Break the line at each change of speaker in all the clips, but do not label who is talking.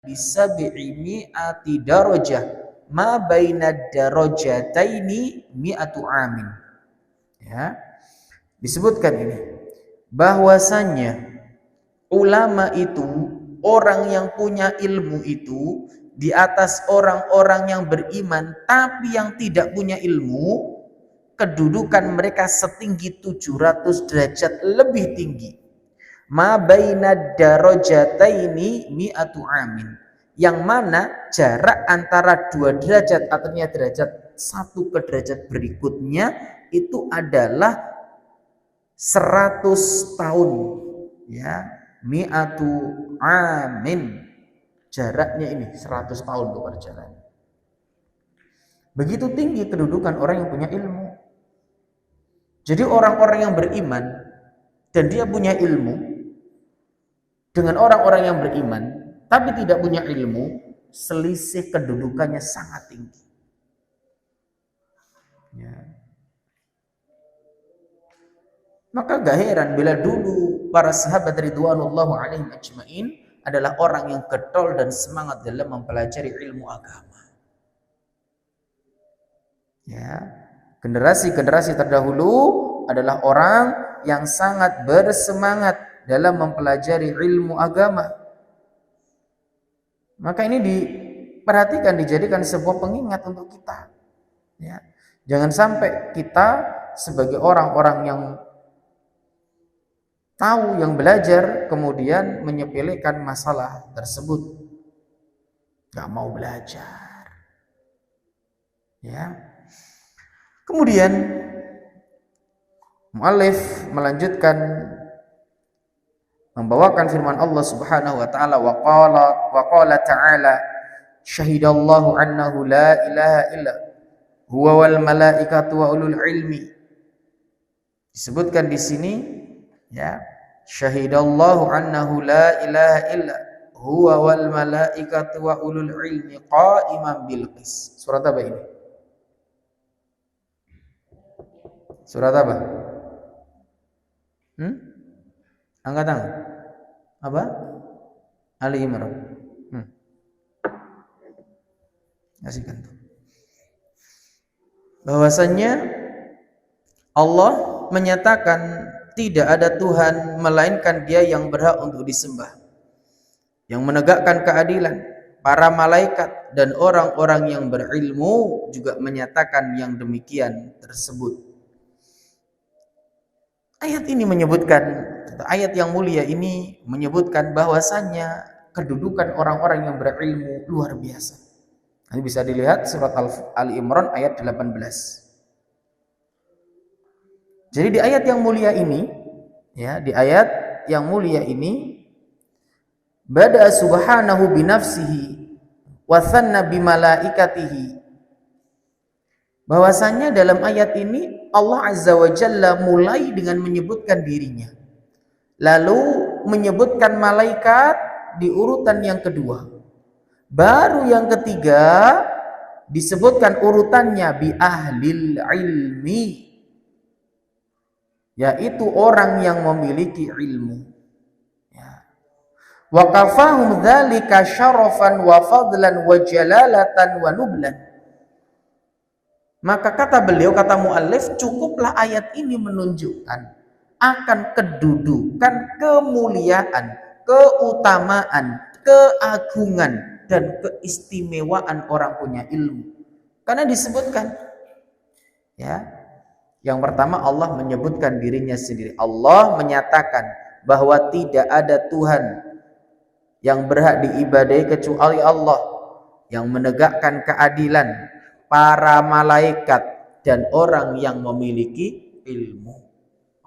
bisab'i mi'ati darajah ma baina darajataini mi'atu amin. Ya. Disebutkan ini bahwasanya ulama itu, orang yang punya ilmu itu di atas orang-orang yang beriman tapi yang tidak punya ilmu, kedudukan mereka setinggi 700 derajat lebih tinggi. Ma baina darajataini mi'atu amin, yang mana jarak antara dua derajat, artinya derajat satu ke derajat berikutnya itu adalah 100 tahun, ya, mi'atu amin, jaraknya ini 100 tahun tuh perjalanan. Begitu tinggi kedudukan orang yang punya ilmu. Jadi orang-orang yang beriman dan dia punya ilmu dengan orang-orang yang beriman tapi tidak punya ilmu, selisih kedudukannya sangat tinggi. Ya. Maka gak heran bila dulu para sahabat ridwanullahu alaihim ajmain adalah orang yang getol dan semangat dalam mempelajari ilmu agama. Ya, generasi-generasi terdahulu adalah orang yang sangat bersemangat dalam mempelajari ilmu agama. Maka ini diperhatikan, dijadikan sebuah pengingat untuk kita. Ya, jangan sampai kita sebagai orang-orang yang tahu, yang belajar, kemudian menyepelekan masalah tersebut, gak mau belajar. Ya. Kemudian muallif melanjutkan membawakan firman Allah Subhanahu wa taala, wa qala ta'ala syahidallahu annahu la ilaha illa huwa wal malaikatu wa ulul ilmi. Disebutkan di sini, ya, syahidallahu annahu la ilaha illa huwa wal malaikatu wa ulul ilmi qa'iman bil qis. Surat apa ini? Surat apa? Angkat tangan. Apa? Ali Imran. Kasihkan tuh. Bahwasanya Allah menyatakan tidak ada Tuhan melainkan Dia yang berhak untuk disembah, yang menegakkan keadilan. Para malaikat dan orang-orang yang berilmu juga menyatakan yang demikian tersebut. Ayat ini menyebutkan, ayat yang mulia ini menyebutkan bahwasannya kedudukan orang-orang yang berilmu luar biasa. Ini bisa dilihat surat Ali Imran ayat 18. Jadi di ayat yang mulia ini, ya, di ayat yang mulia ini, bada subhanahu binafsihi wa thanna bimalaikatihi. Bahwasanya dalam ayat ini Allah Azza wa Jalla mulai dengan menyebutkan dirinya, lalu menyebutkan malaikat di urutan yang kedua, baru yang ketiga disebutkan urutannya bi ahlil ilmi, yaitu orang yang memiliki ilmu. Ya. Wa kafahum dzalika syarafan wa fadlan wa jalalatan wa nublan. Maka kata beliau, kata muallif, cukuplah ayat ini menunjukkan akan kedudukan, kemuliaan, keutamaan, keagungan dan keistimewaan orang punya ilmu. Karena disebutkan, ya, yang pertama Allah menyebutkan dirinya sendiri. Allah menyatakan bahwa tidak ada Tuhan yang berhak diibadahi kecuali Allah, yang menegakkan keadilan, para malaikat dan orang yang memiliki ilmu.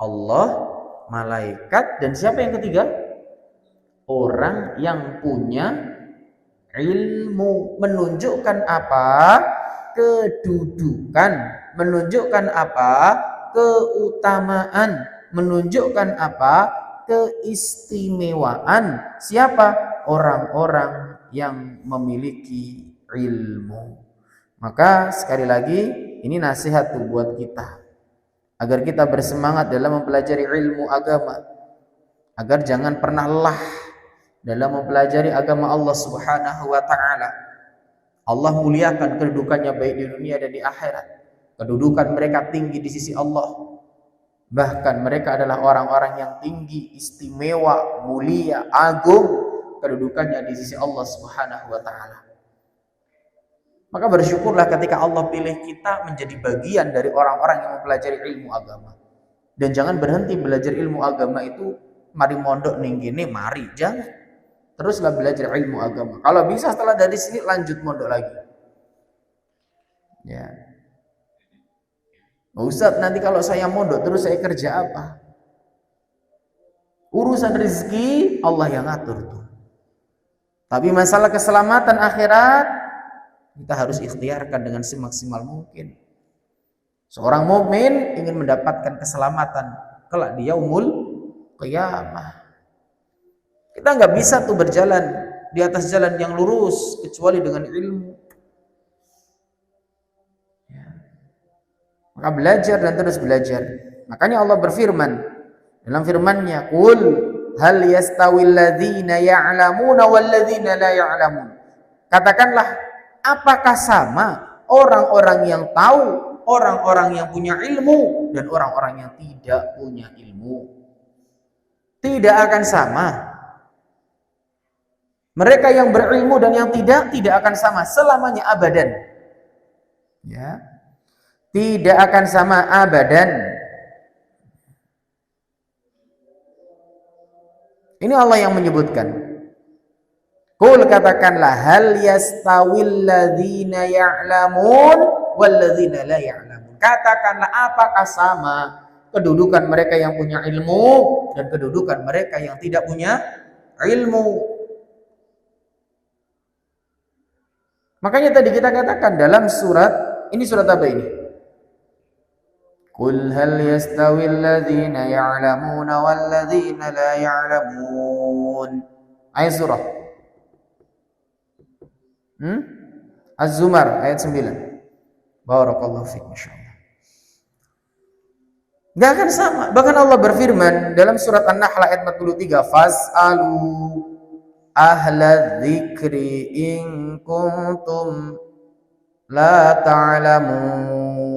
Allah, malaikat, dan siapa yang ketiga? Orang yang punya ilmu. Menunjukkan apa? Kedudukan. Menunjukkan apa? Keutamaan. Menunjukkan apa? Keistimewaan. Siapa? Orang-orang yang memiliki ilmu. Maka sekali lagi ini nasihat tuh buat kita, agar kita bersemangat dalam mempelajari ilmu agama, agar jangan pernah lelah dalam mempelajari agama Allah Subhanahu wa taala. Allah muliakan kedudukannya baik di dunia dan di akhirat. Kedudukan mereka tinggi di sisi Allah. Bahkan mereka adalah orang-orang yang tinggi, istimewa, mulia, agung kedudukannya di sisi Allah Subhanahu wa taala. Maka bersyukurlah ketika Allah pilih kita menjadi bagian dari orang-orang yang mempelajari ilmu agama. Dan jangan berhenti belajar ilmu agama itu mari mondok ning gini, mari, jangan. Teruslah belajar ilmu agama. Kalau bisa setelah dari sini lanjut mondok lagi. Ya. Ustaz, nanti kalau saya mondok terus saya kerja apa? Urusan rezeki Allah yang ngatur tuh. Tapi masalah keselamatan akhirat kita harus ikhtiarkan dengan semaksimal mungkin. Seorang mukmin ingin mendapatkan keselamatan kelak di yaumul qiyamah. Kita nggak bisa tuh berjalan di atas jalan yang lurus kecuali dengan ilmu. Maka belajar dan terus belajar. Makanya Allah berfirman dalam firman-Nya, "Qul hal yastawil ladzina ya'lamuna wal ladzina la ya'lamun." Katakanlah, apakah sama orang-orang yang tahu, orang-orang yang punya ilmu dan orang-orang yang tidak punya ilmu? Tidak akan sama. Mereka yang berilmu dan yang tidak akan sama selamanya abadan. Ya. Tidak akan sama abadan. Ini Allah yang menyebutkan. Qul, katakanlah, hal yastawil ladzina ya'lamun wal ladzina la ya'lamun. Katakanlah, apakah sama kedudukan mereka yang punya ilmu dan kedudukan mereka yang tidak punya ilmu? Makanya tadi kita katakan dalam surat, ini surat apa ini? Qul hal yastawil ladzina ya'lamuna wal ladzina la ya'lamun. Ayat surah Az-Zumar ayat 9. Barakallahu fiik, masyaallah. Enggak akan sama. Bahkan Allah berfirman dalam surat An-Nahl ayat 43, fas'alu ahla dzikri in kuntum la ta'lamun.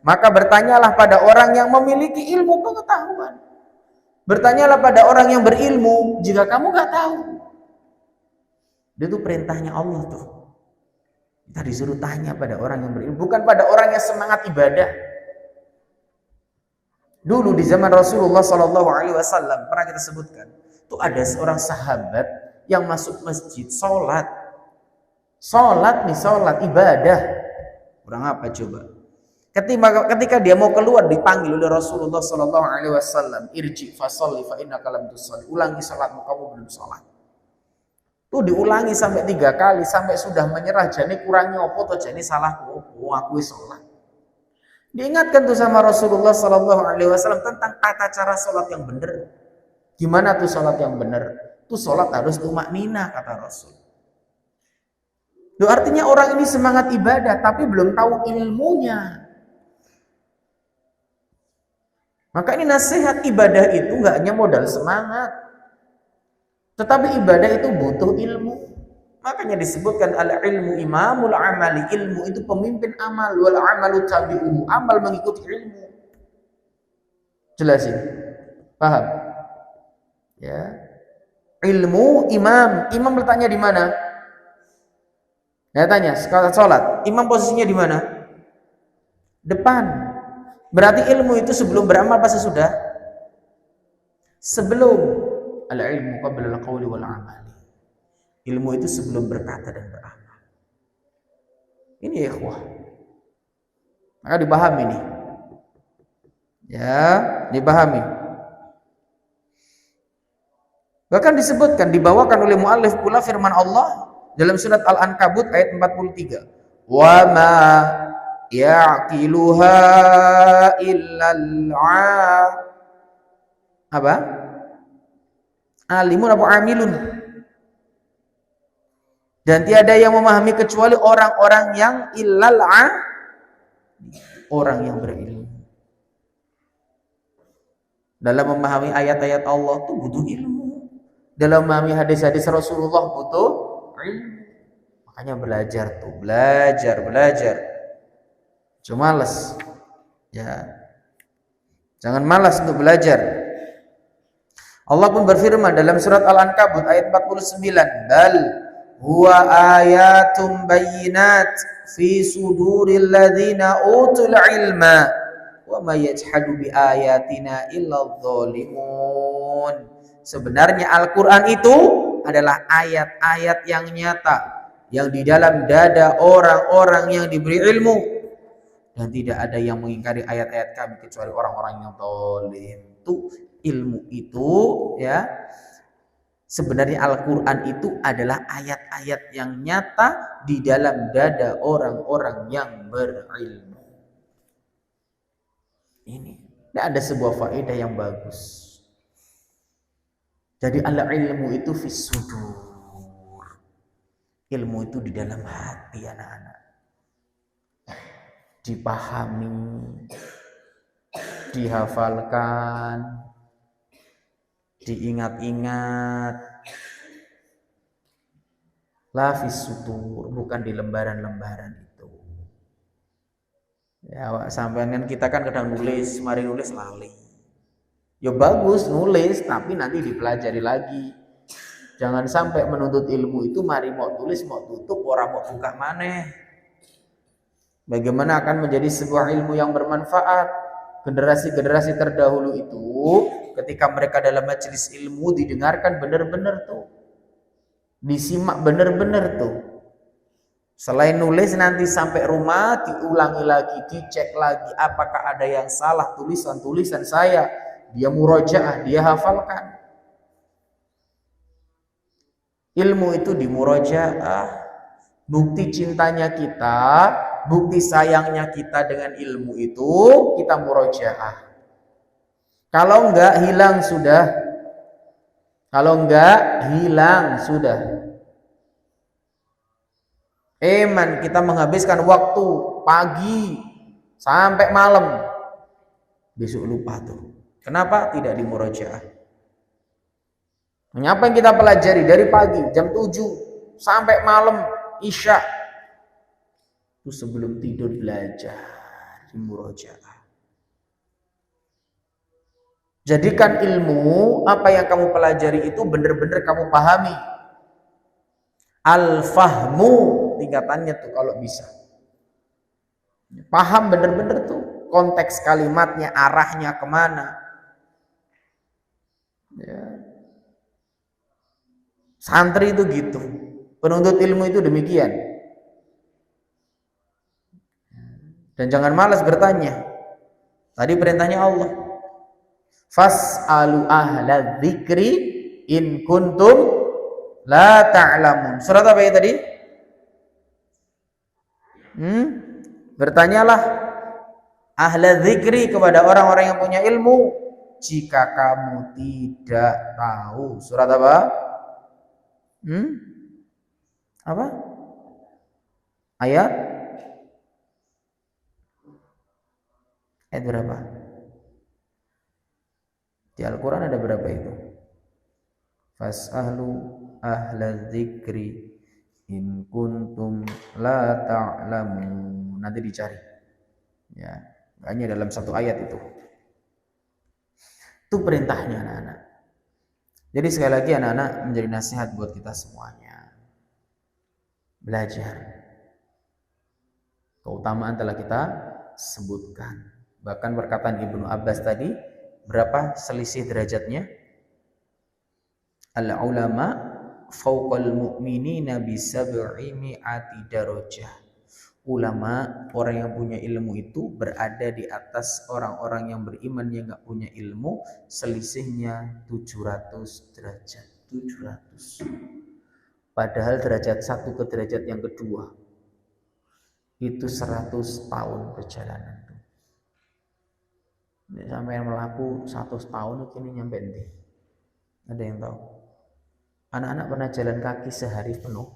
Maka bertanyalah pada orang yang memiliki ilmu pengetahuan. Bertanyalah pada orang yang berilmu jika kamu nggak tahu. Itu perintahnya Allah tuh. Kita disuruh tanya pada orang yang berilmu, bukan pada orang yang semangat ibadah. Dulu di zaman Rasulullah SAW pernah kita sebutkan, tuh ada seorang sahabat yang masuk masjid sholat ibadah. Kurang apa coba? Ketika dia mau keluar dipanggil oleh Rasulullah SAW, irji fasolli fa innaka lam tusolli. Ulangi salatmu, kamu belum salat. Tuh diulangi sampai 3 kali sampai sudah menyerah. Jani kurangnya opo to jani salahku opo, aku salat. Diingatkan tuh sama Rasulullah SAW tentang tata cara salat yang benar. Gimana tuh salat yang benar? Tuh salat harus tumakninah, kata Rasul. Itu artinya orang ini semangat ibadah tapi belum tahu ilmunya. Maka ini nasihat, ibadah itu enggak hanya modal semangat. Tetapi ibadah itu butuh ilmu. Makanya disebutkan al-ilmu imamul amali. Ilmu itu pemimpin amal. Wal amalu tabi'uhu. Amal mengikuti ilmu. Jelasin. Paham? Ya. Ilmu imam. Imam letaknya di mana? Ya tanya, sekarang sholat. Imam posisinya di mana? Depan. Berarti ilmu itu sebelum beramal apa sesudah? Sebelum. Al-ilmu qabla al-qawli wal amali. Ilmu itu sebelum berkata dan beramal. Ini ya ikhwah. Maka dipahami nih. Ya, dipahami. Bahkan disebutkan, dibawakan oleh muallif pula firman Allah dalam surat Al-Ankabut ayat 43. Wa ma ya'qiluha illal apa? Alimun apa amilun. Dan tiada yang memahami kecuali orang-orang yang illal orang yang berilmu. Dalam memahami ayat-ayat Allah itu butuh ilmu. Dalam memahami hadis-hadis Rasulullah butuh ilmu. Makanya belajar tuh, belajar. Cuma malas. Ya. Jangan malas untuk belajar. Allah pun berfirman dalam surat Al-Ankabut ayat 49, "Bal huwa ayatum bayyinat fi suduril ladzina utul ilma wa may yajhadu bi ayatina illa dzalimun." Sebenarnya Al-Qur'an itu adalah ayat-ayat yang nyata yang di dalam dada orang-orang yang diberi ilmu, dan tidak ada yang mengingkari ayat-ayat kami kecuali orang-orang yang zalim. Tuh ilmu itu ya, sebenarnya Al-Quran itu adalah ayat-ayat yang nyata di dalam dada orang-orang yang berilmu. Ini ada sebuah faedah yang bagus. Jadi al-ilmu itu fis sudur. Ilmu itu di dalam hati anak-anak. Dipahami, dihafalkan, diingat-ingat. Lafis sutur, bukan di lembaran-lembaran itu. Ya, sampean kita kan kadang nulis, mari nulis lali. Ya bagus nulis, tapi nanti dipelajari lagi. Jangan sampai menuntut ilmu itu mari mau tulis, mau tutup, orang mau buka maneh. Bagaimana akan menjadi sebuah ilmu yang bermanfaat? Generasi-generasi terdahulu itu ketika mereka dalam majelis ilmu didengarkan benar-benar tuh, disimak benar-benar tuh. Selain nulis nanti sampai rumah diulangi lagi, dicek lagi apakah ada yang salah tulisan-tulisan saya. Dia murojaah, dia hafalkan. Ilmu itu di murojaah. Bukti cintanya kita, bukti sayangnya kita dengan ilmu itu kita murojaah. Kalau enggak hilang sudah. Kalau enggak hilang sudah. Eman kita menghabiskan waktu pagi sampai malam. Besok lupa tuh. Kenapa tidak di murojaah? Apa yang kita pelajari dari pagi jam 7 sampai malam Isya, itu sebelum tidur belajar di murojaah. Jadikan ilmu apa yang kamu pelajari itu benar-benar kamu pahami. Al-fahmu tingkatannya tuh kalau bisa. Paham benar-benar tuh konteks kalimatnya, arahnya kemana. Ya. Santri itu gitu. Penuntut ilmu itu demikian. Dan jangan malas bertanya. Tadi perintahnya Allah. Fas'alu ahla dzikri in kuntum la ta'lamun. Surat apa ya tadi? Bertanyalah ahla dzikri kepada orang-orang yang punya ilmu jika kamu tidak tahu. Surat apa? Apa? Ayat berapa? Di Al-Quran ada berapa itu? Fas'alu ahla dzikri in kuntum la ta'lamun. Nanti dicari. Ya, hanya dalam satu ayat itu. Itu perintahnya anak-anak. Jadi sekali lagi anak-anak menjadi nasihat buat kita semuanya. Belajar. Keutamaan telah kita sebutkan. Bahkan perkataan Ibnu Abbas tadi, berapa selisih derajatnya? Al-ulama fawqal mu'minina bi sab'i mi'ati darajah. Ulama, orang yang punya ilmu itu berada di atas orang-orang yang beriman yang enggak punya ilmu, selisihnya 700 derajat. 700. Padahal derajat satu ke derajat yang kedua itu 100 tahun perjalanan. Sampai yang melaku 100 tahun ini nyampe nanti. Ada yang tahu? Anak-anak pernah jalan kaki sehari penuh?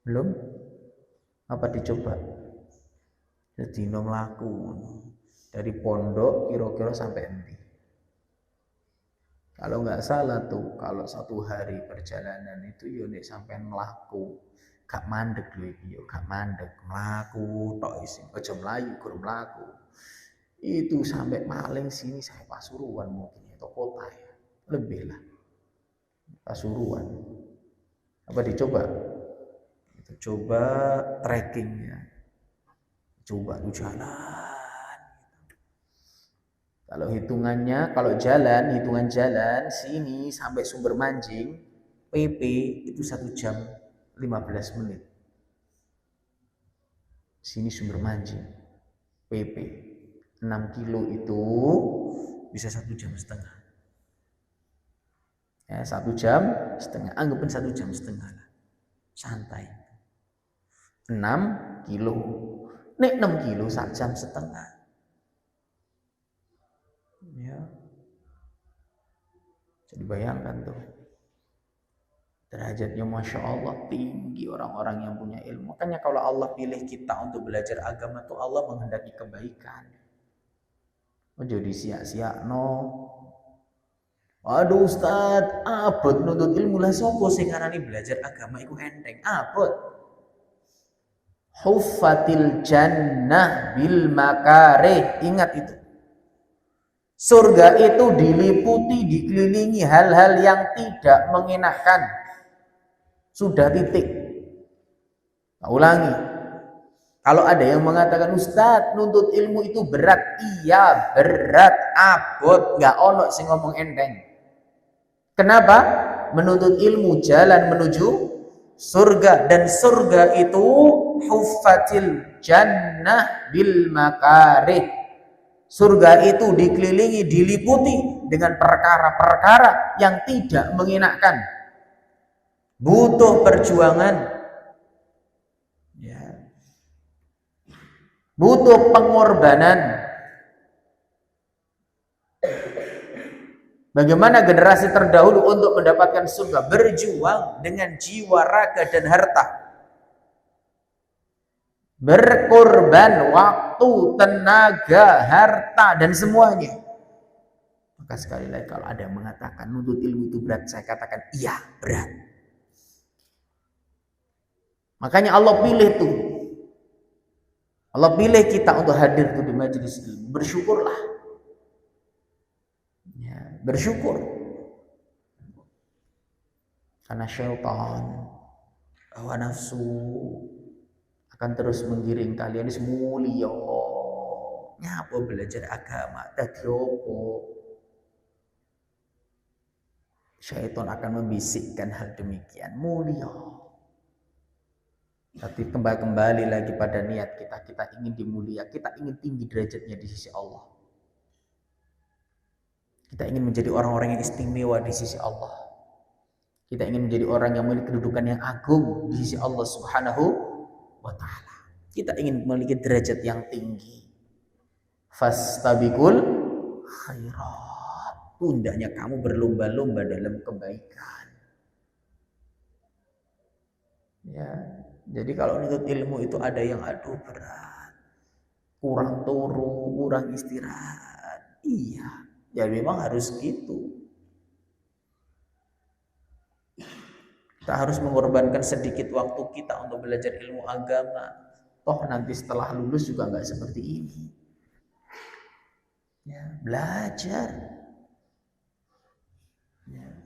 Belum? Apa dicoba? Jadi melaku dari pondok kira-kira sampai nanti. Kalau nggak salah tuh, kalau 1 hari perjalanan itu yo nek sampean mlaku, gak mandek lho iki yo, gak mandek, mlaku tok isin, aja mlayu gur mlaku. Itu sampai paling sini saya Pasuruan mungkin atau kota ya. Lebih lah. Pasuruan. Apa dicoba? Itu coba trekkingnya. Coba tuh jalan. Kalau hitungannya, kalau jalan, hitungan jalan sini sampai Sumber Manjing, PP itu 1 jam 15 menit. Sini Sumber Manjing, PP 6 kilo itu bisa 1,5 jam. Ya, 1,5 jam, anggapin 1,5 jam lah. Santai. 6 kilo. Nek 6 kilo 1,5 jam. Ya. Jadi bayangkan tuh. Derajatnya Masya Allah tinggi orang-orang yang punya ilmu. Makanya kalau Allah pilih kita untuk belajar agama tuh Allah menghendaki kebaikan. Jadi sia-sia no. Aduh Ustaz, abot nuntut ilmu lah sopo sing ngarani belajar agama iku enteng. Abot. Huffatil jannah bil makarih. Ingat itu. Surga itu diliputi, dikelilingi hal-hal yang tidak mengenakan. Sudah titik. Nah, ulangi. Kalau ada yang mengatakan Ustadz nuntut ilmu itu berat, iya berat, abot, nggak ono sing ngomong enteng. Kenapa? Menuntut ilmu jalan menuju surga, dan surga itu huffatil jannah bil makarih. Surga itu dikelilingi, diliputi dengan perkara-perkara yang tidak mengenakan. Butuh perjuangan. Butuh pengorbanan. Bagaimana generasi terdahulu untuk mendapatkan surga? Berjuang dengan jiwa, raga, dan harta. Berkorban waktu, tenaga, harta, dan semuanya. Maka sekali lagi kalau ada yang mengatakan nuntut ilmu itu berat, saya katakan iya berat. Makanya Allah pilih tuh. Allah pilih kita untuk hadir tuh di majelis ilmu. Bersyukurlah. Ya, bersyukur. Karena syaitan, hawa nafsu akan terus menggiring kalian mulia. Nyapa belajar agama, dadi opo? Syaitan akan membisikkan hal demikian. Mulia. Tapi kembali lagi pada niat kita. Kita ingin dimulia, kita ingin tinggi derajatnya di sisi Allah. Kita ingin menjadi orang-orang yang istimewa di sisi Allah. Kita ingin menjadi orang yang memiliki kedudukan yang agung di sisi Allah Subhanahu wa ta'ala. Kita ingin memiliki derajat yang tinggi. Fastabiqul khairat. Hendaknya kamu berlomba-lomba dalam kebaikan. Ya. Jadi kalau nuntut ilmu itu ada yang aduh berat, kurang turu, kurang istirahat. Iya, ya memang harus gitu. Kita harus mengorbankan sedikit waktu kita untuk belajar ilmu agama. Toh nanti setelah lulus juga nggak seperti ini. Ya, belajar. Ya.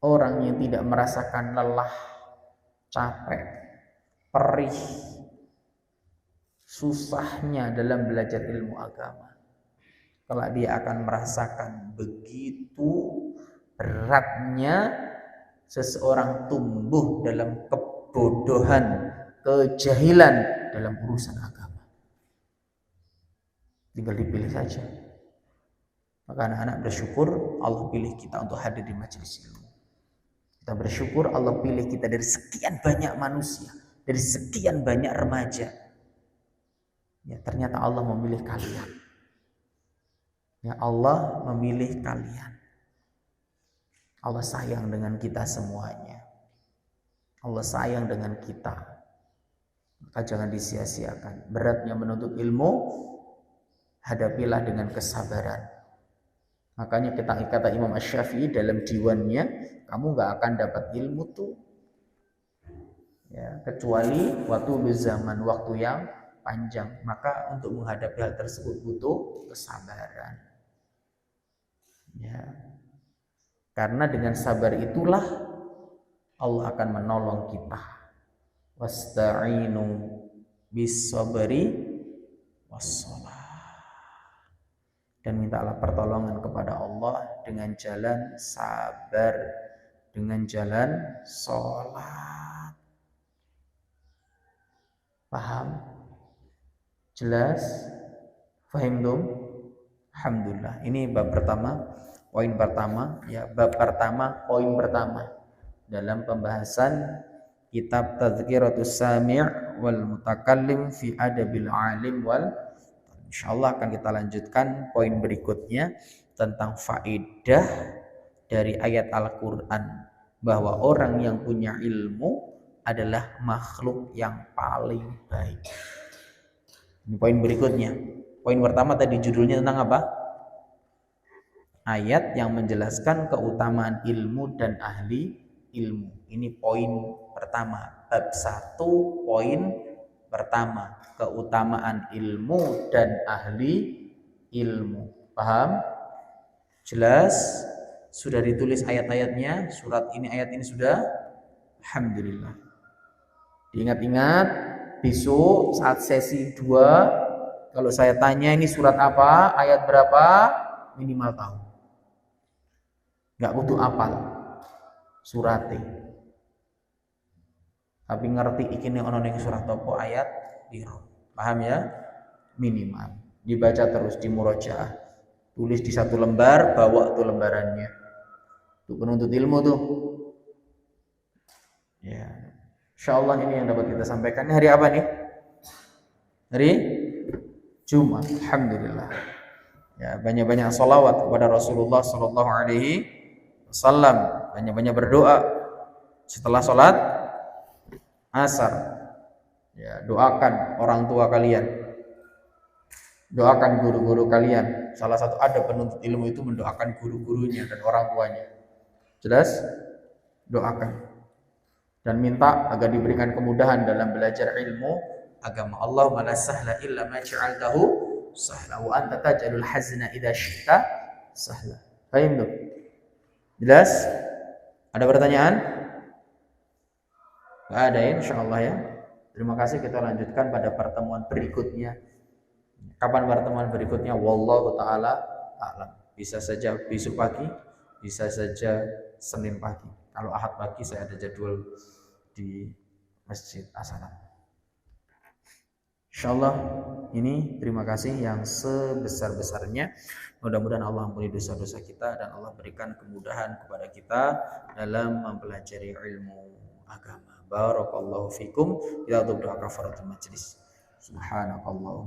Orang yang tidak merasakan lelah, capek, perih, susahnya dalam belajar ilmu agama, kelak dia akan merasakan begitu beratnya seseorang tumbuh dalam kebodohan, kejahilan dalam urusan agama. Tinggal dipilih saja. Maka anak-anak bersyukur Allah pilih kita untuk hadir di majelis ilmu. Kita bersyukur Allah pilih kita dari sekian banyak manusia, dari sekian banyak remaja. Ya, ternyata Allah memilih kalian. Ya, Allah memilih kalian. Allah sayang dengan kita semuanya. Allah sayang dengan kita. Maka jangan disia-siakan. Beratnya menuntut ilmu, hadapilah dengan kesabaran. Makanya kata Imam Asy-Syafi'i dalam diwannya, kamu nggak akan dapat ilmu tuh ya, kecuali waktu zaman, waktu yang panjang. Maka untuk menghadapi hal tersebut butuh kesabaran. Ya. Karena dengan sabar itulah Allah akan menolong kita. Wasta'inu bis sabri wassalah. Dan mintalah pertolongan kepada Allah dengan jalan sabar, dengan jalan sholat. Paham? Jelas? Fahim dong? Alhamdulillah. Ini bab pertama, poin pertama, ya, bab pertama, poin pertama dalam pembahasan kitab Tadhkiratus Sami' wal Mutakallim fi Adabil Alim wal. Insyaallah akan kita lanjutkan poin berikutnya tentang faedah dari ayat Al-Qur'an bahwa orang yang punya ilmu adalah makhluk yang paling baik. Ini poin berikutnya. Poin pertama tadi judulnya tentang apa? Ayat yang menjelaskan keutamaan ilmu dan ahli ilmu. Ini poin pertama. Bab 1 poin pertama, keutamaan ilmu dan ahli ilmu. Paham? Jelas? Sudah ditulis ayat-ayatnya? Surat ini, ayat ini sudah? Alhamdulillah. Diingat-ingat, besok saat sesi 2, kalau saya tanya ini surat apa, ayat berapa, minimal tahu. Gak butuh apal suratnya. Tapi ngerti iki ning ana ning surat apa ayat piro. Paham ya? Minimal. Dibaca terus di murojaah. Tulis di satu lembar, bawa tuh lembarannya. Untuk penuntut ilmu tuh. Ya. Insyaallah ini yang dapat kita sampaikan. Ini hari apa nih? Hari Jumat. Alhamdulillah. Ya, banyak-banyak sholawat kepada Rasulullah sallallahu alaihi wasallam. Banyak-banyak berdoa setelah sholat asar. Ya, doakan orang tua kalian. Doakan guru-guru kalian. Salah satu adab penuntut ilmu itu mendoakan guru-gurunya dan orang tuanya. Jelas? Doakan. Dan minta agar diberikan kemudahan dalam belajar ilmu agama. Allahumma la sahla illa ma ja'altahu sahla wa anta taj'alul hazna idza syi'ta sahla. Paham tuh? Jelas? Ada pertanyaan? Nggak ada ya, insyaallah ya. Terima kasih, kita lanjutkan pada pertemuan berikutnya. Kapan pertemuan berikutnya? Wallahu ta'ala a'lam. Bisa saja besok pagi, bisa saja Senin pagi. Kalau Ahad pagi saya ada jadwal di Masjid As-Salam. Insyaallah ini terima kasih yang sebesar-besarnya. Mudah-mudahan Allah ampuni dosa-dosa kita dan Allah berikan kemudahan kepada kita dalam mempelajari ilmu agama. Barakallahu fikum. Ila doa kafaratul majlis. Subhanakallah.